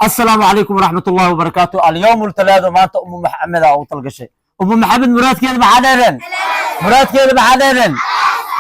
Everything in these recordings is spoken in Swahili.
السلام عليكم ورحمة الله وبركاته. اليوم الثلاثاء مانت أم محمد أو طلق شيء. أم محمد مراد كذا بحدين. مراد كذا بحدين.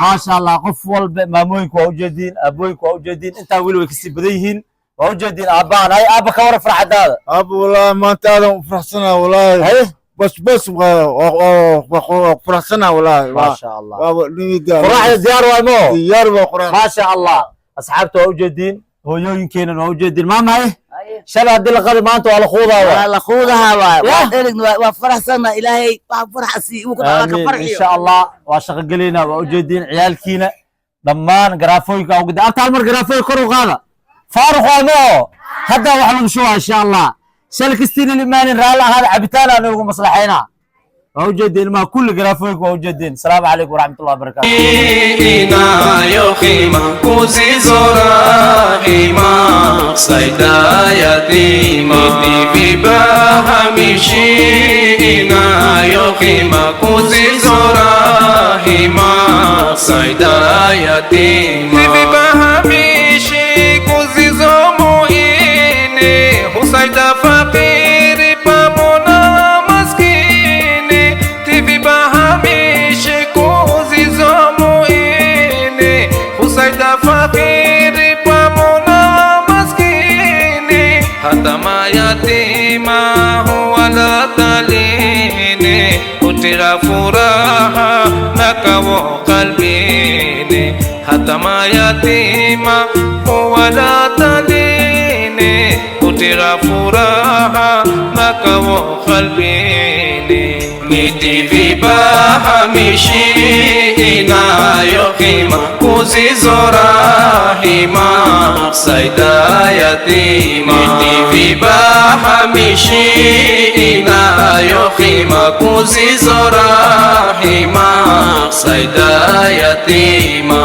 ما شاء الله قفول مامويك وأوجدين أبويك وأوجدين أنت ويلو كسي بديهن وأوجدين أبان هاي أبا كور فرح هذا. أبو والله ما أنت هذا فرحنا والله. هاي بس فرحنا والله. ما شاء الله. فرح زيارة وامو. زيارة وقرآن. ما شاء الله. أصحابته أوجدين هو يمكن وأوجدين ماما هاي. شباب دل قد ما أنتوا على خوضها على خوضها وفرحنا إلهي فرح سي إن شاء الله وشغلينا وأوجدين عيالكينا ضمان جرافويك أو قد أنت عمر جرافويك كرو هذا فارق وامو هذا وحنا نشوفها إن شاء الله سلك ستين الإيمان رألا هذا عبتانا نلقوا مصلحينا وأوجدين ما كل جرافويك وأوجدين السلام عليكم ورحمة الله وبركاته. إنا يوخيما كوزي زورا هيما سيدا يتيما في بهامشي إنا يوخيما كوزي زورا هيما سيدا يتيما في بهامشي كوزي زومو إني حسيدا فقير بامونا hatama yatima wala talini utira furaha nakawo qalbini hatama yatima wala talini utira furaha nakawo qalbini niti vibaha mishi inayokima kuzizora hima saida yatima niti vibaha mishi inayokima kuzizora hima saida yatima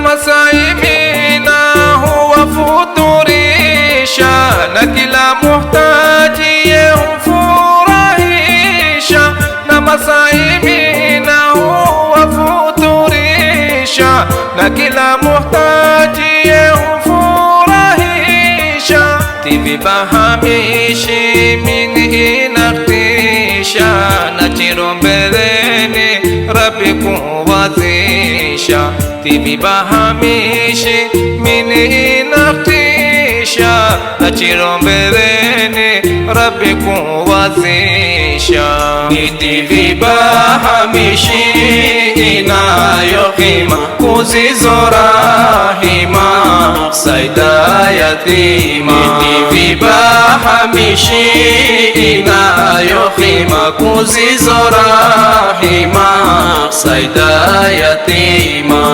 مسايمنا هو فطوريشا نكلا محتاجي فرحيشا مسايمنا هو فطوريشا نكلا محتاجي فرحيشا تبي بهاميشي من نختيشا نجيرون بدني ربكم وزيشا تبي بهاميشي من نختيشا أجيرون بدني ربكم وزيشا تبي بهاميشي إنا يوخيما كوزي زورا هيما سيدا يتيما تبي بهاميشي إنا يوخيما كوزي زورا هيما سيدا يتيما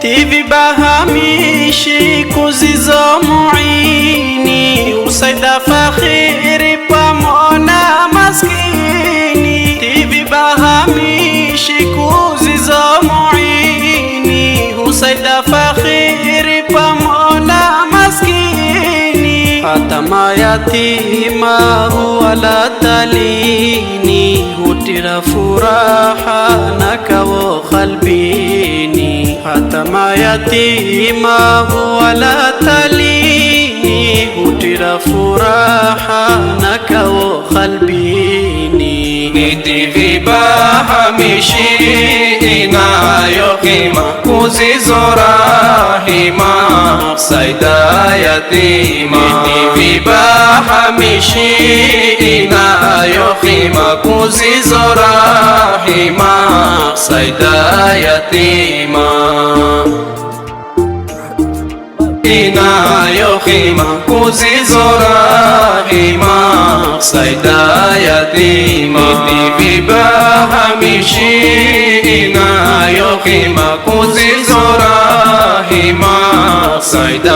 تيفي بهاميشي كوزيزو معيني وسيدة فخيري بامونا مسكيني تيفي بهاميشي كوزيزو معيني وسيدة فخيري بامونا مسكيني hatama yatima wala talini hutira furaha nakawo qalbini hatama yatima wala talini hutira furaha nakawo qalbini niti vibahamishi inayokima kuzizora hima saida yatima niti vibahamishi inayokima kuzizora hima saida yatima inayokhima kuzizora hima saida yatima nivibahamishi inayo yohima kuzizora hima saida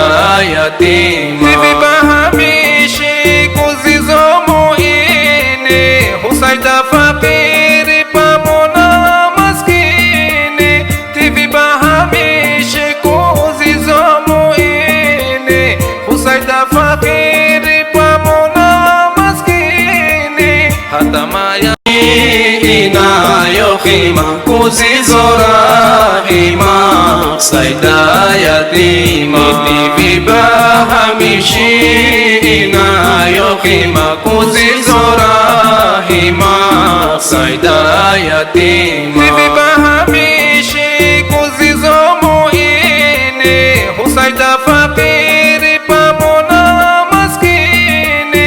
yatima Vibahamishi kuzizomu ini husaida fakiri pamona maskini Vibahamishi kuzizomu ini husaida fakiri pamona maskini hatamaya inayohima kuzizora hima saida yatima Vibahamishi inayohima kuzizora hima saida yatima Vibahamishi kuzizomu ini husaida fakiri pamona maskini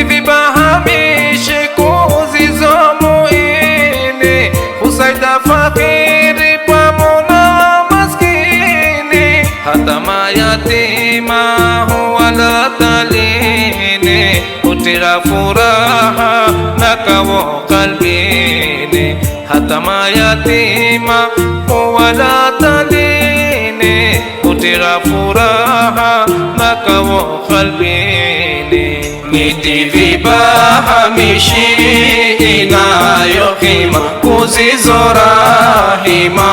Vibahamishi kuzizomu ini husaida fakiri pamona maskini hatama yatima wala talini utira furaha nakawo qalbini hatama yatima wala talini utira furaha nakawo qalbini miti vibahamishi inayohima kuzizora hima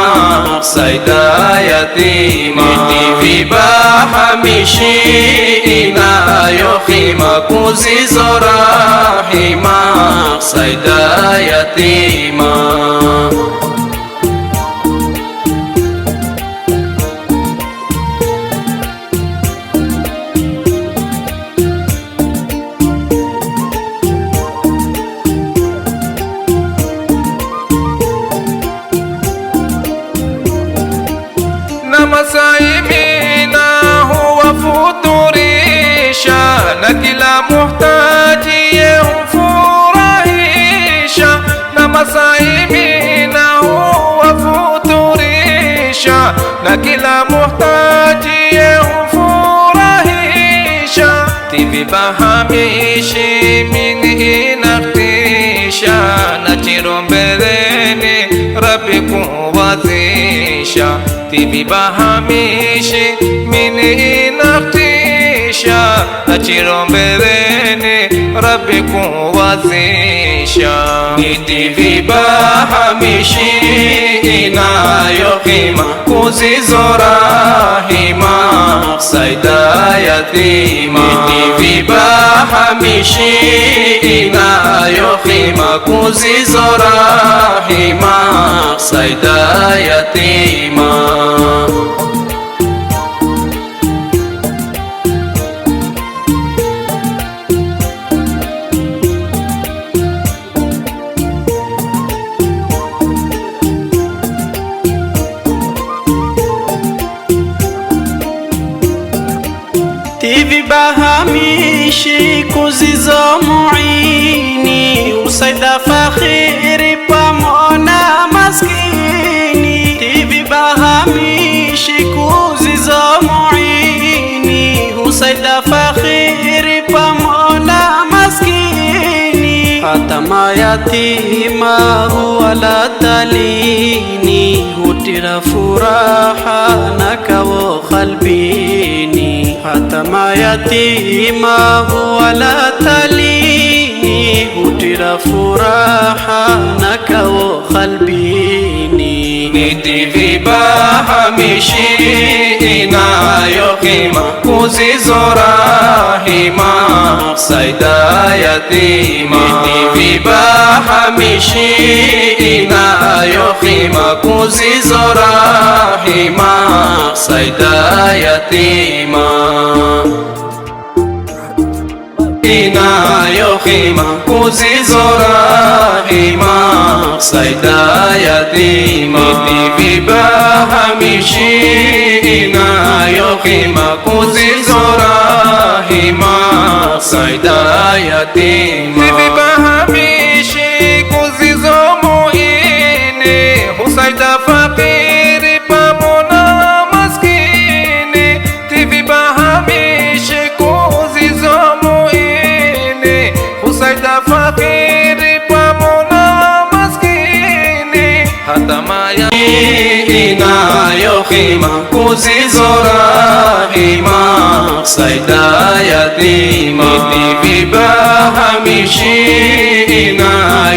saida yatima miti vibahamishi inayohima kuzizora hima saida yatima masaimina huwa futurisha na kila muhtaji humfurahisha na masaimina huwa futurisha na kila muhtaji humfurahisha Vibahamishi mini inaktisha na chirombeleni Rabbi kuwazisha Vibahamishi mini inaktisha na chirombeleni Rabbi kuwazisha miti vibahamishi inayohima kuzizora hima saida yatima miti vibahamishi inayohima kuzizora hima saida yatima Vibahamishi kuzizomu ini usaida fakhiri pamona maskini Vibahamishi kuzizomu ini usaida fakhiri pamona maskini hatama yatima wala talini hutira furaha nakawo qalbini hatama yatima wala talini hutira furaha nakawo qalbini miti vibahamishi inayohima kuzizora hima saida yatima miti vibahamishi inayohima kuzizora hima saida yatima inayohima kuzizora hima saida yatima miti vibahamishi inayohima kuzizora hima saida yatima Vibahamishi kuzizomu ini husaida fakiri pamona maskini Vibahamishi kuzizomu ini husaida fakiri pamona maskini hatama yokhima kuzizora hima saida yatima Tivibahamishi ina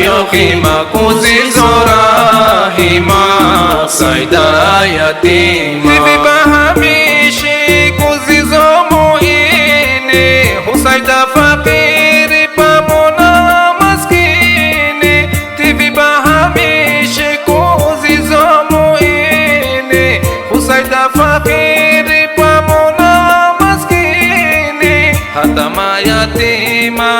yokhima kuzizora hima saida yatima Tivibahamishi kuzizomu ine husaida fakiri pamona maskini Tivibahamishi kuzizomu ine husaida fakiri pamona maskini hata mayatima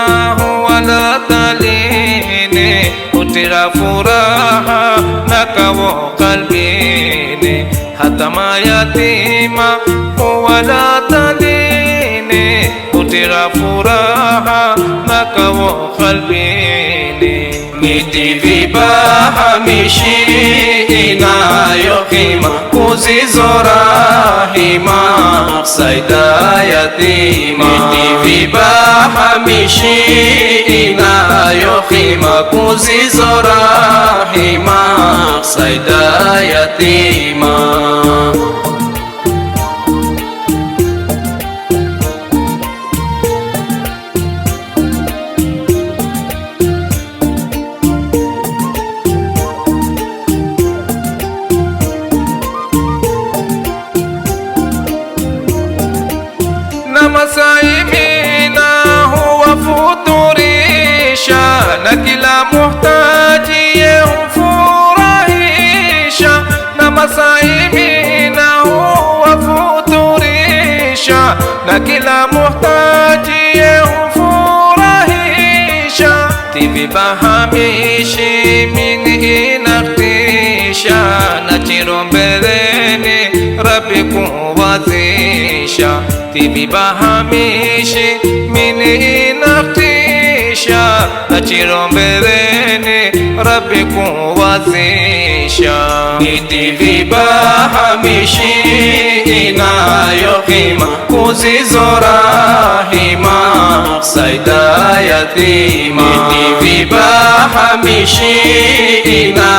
wala talini utira furaha nakawo qalbini hata mayatima wala talini utira furaha nakawo qalbini Tivibahamishi ina yokhima kuzizora hima saida yatima Tivibahamishi ina yokhima kuzizora hima saida yatima masaimina huwa futurisha na kila muhtaji humfurahisha na masaimina huwa futurisha na kila muhtaji humfurahisha Tivibahamishi mini inaktisha na chirombeleni Rabbi kuwazisha Tivibahamishi mini inaktisha na chirombeleni Rabbi kuwazisha Tivibahamishi ina yokhima kuzizora hima saida yatima Tivibahamishi ina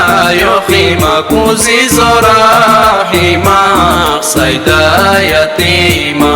yokhima kuzizora hima saida yatima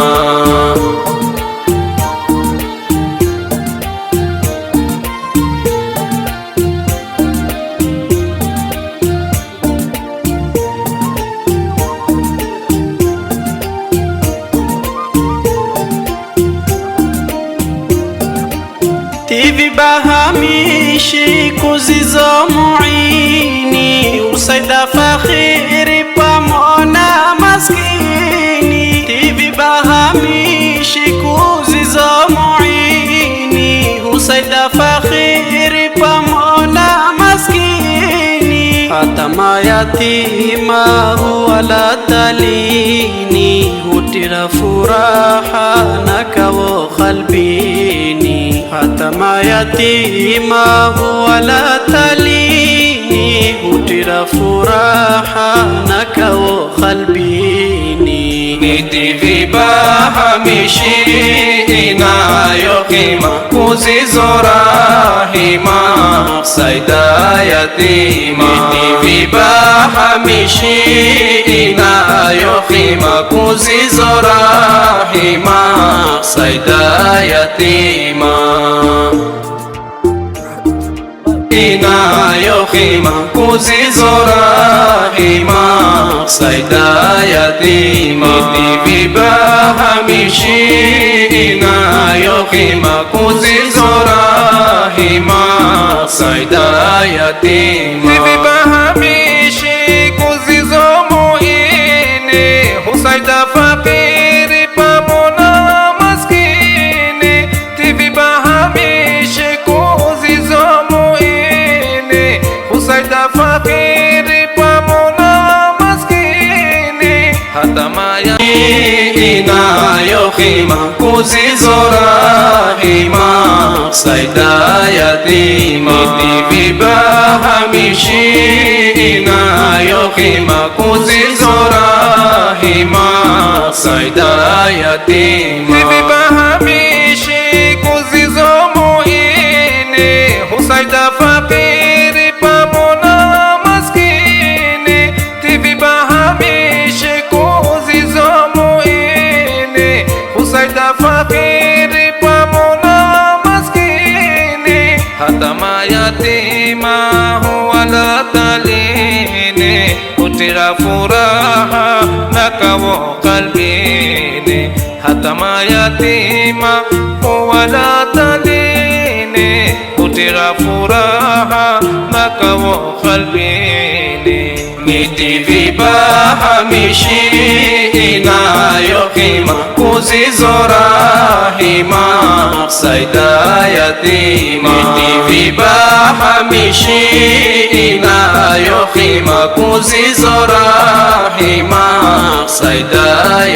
Tivibahamishi kuzizomu ini usaida fakhiri pamona maskini Tivibahamishi kuzizomu ini usaida fakhiri pamona maskini hata mayatima wala talini hutira furaha nakawo qalbini hata mayatima wala talini hutira furaha nakawo qalbini Tivibahamishi ina yokhima kuzizora hima saida yatima Tivibahamishi ina yokhima kuzizora hima saida yatima ina yokhima kuzizora hima saida yatima Tivibahamishi ina yokhima kuzizora hima saida yatima Tivibahamishi kuzizomu ine husaida fakiri pamona maskini Tivibahamishi kuzizomu ine husaida fakiri pamona maskini hata maya ina yokhima kuzizora hima saida yatima Tivibahamishi ina yokhima kuzizora hima saida yatima Tivibahamishi kuzizomu ine husaida fakiri pamona maskini Tivibahamishi yatima wala talini, hutira furaha na kawo qalbini. Hata mayatima wala talini, hutira furaha na kawo qalbini. Miti vibahamishi inayohima kuzizora hima saida yatima. Miti vibahamishi inayohima kuzizora hima saida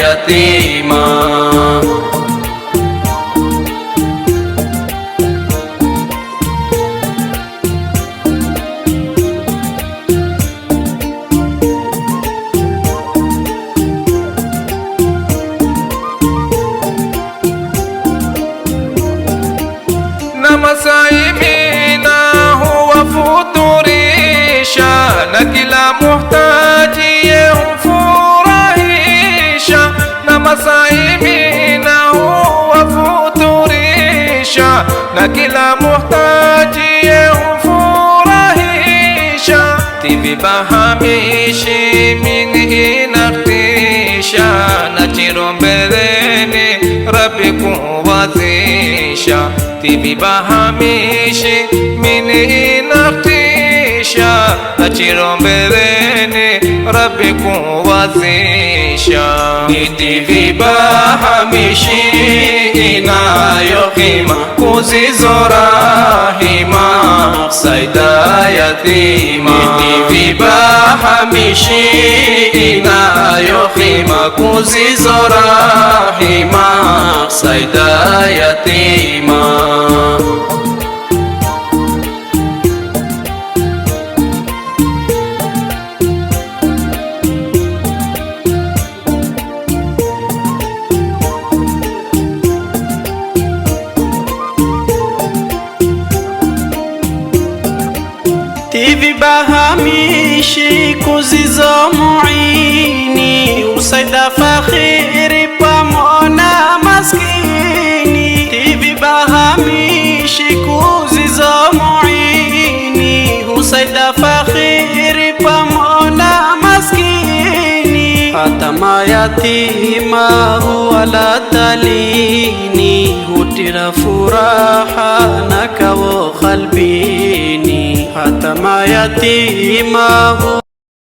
yatima. Masaimina huwa futurisha, na kila muhtaji humfurahisha. Na masaimina huwa futurisha, na kila muhtaji humfurahisha. Tivi bahamishi mini inaktisha, na chirombeleni Rabbi kuwazisha. Tivi bahamishi mini inaktisha, na chirombeleni Rabbi kuwazisha. Ni tivi bahamishi inayohima kuzizora hima saida yatima. Ni tivi bahamishi inayohima kuzizora hima saida yatima. Tivi bahamishi kuzizo muini, usaida fakhiri pamona maskini. Tivi bahamishi kuzizo muini, usaida fakhiri pamona maskini. Hata mayatima wala talini, hutira furaha na kawo qalbini. Hata mayatima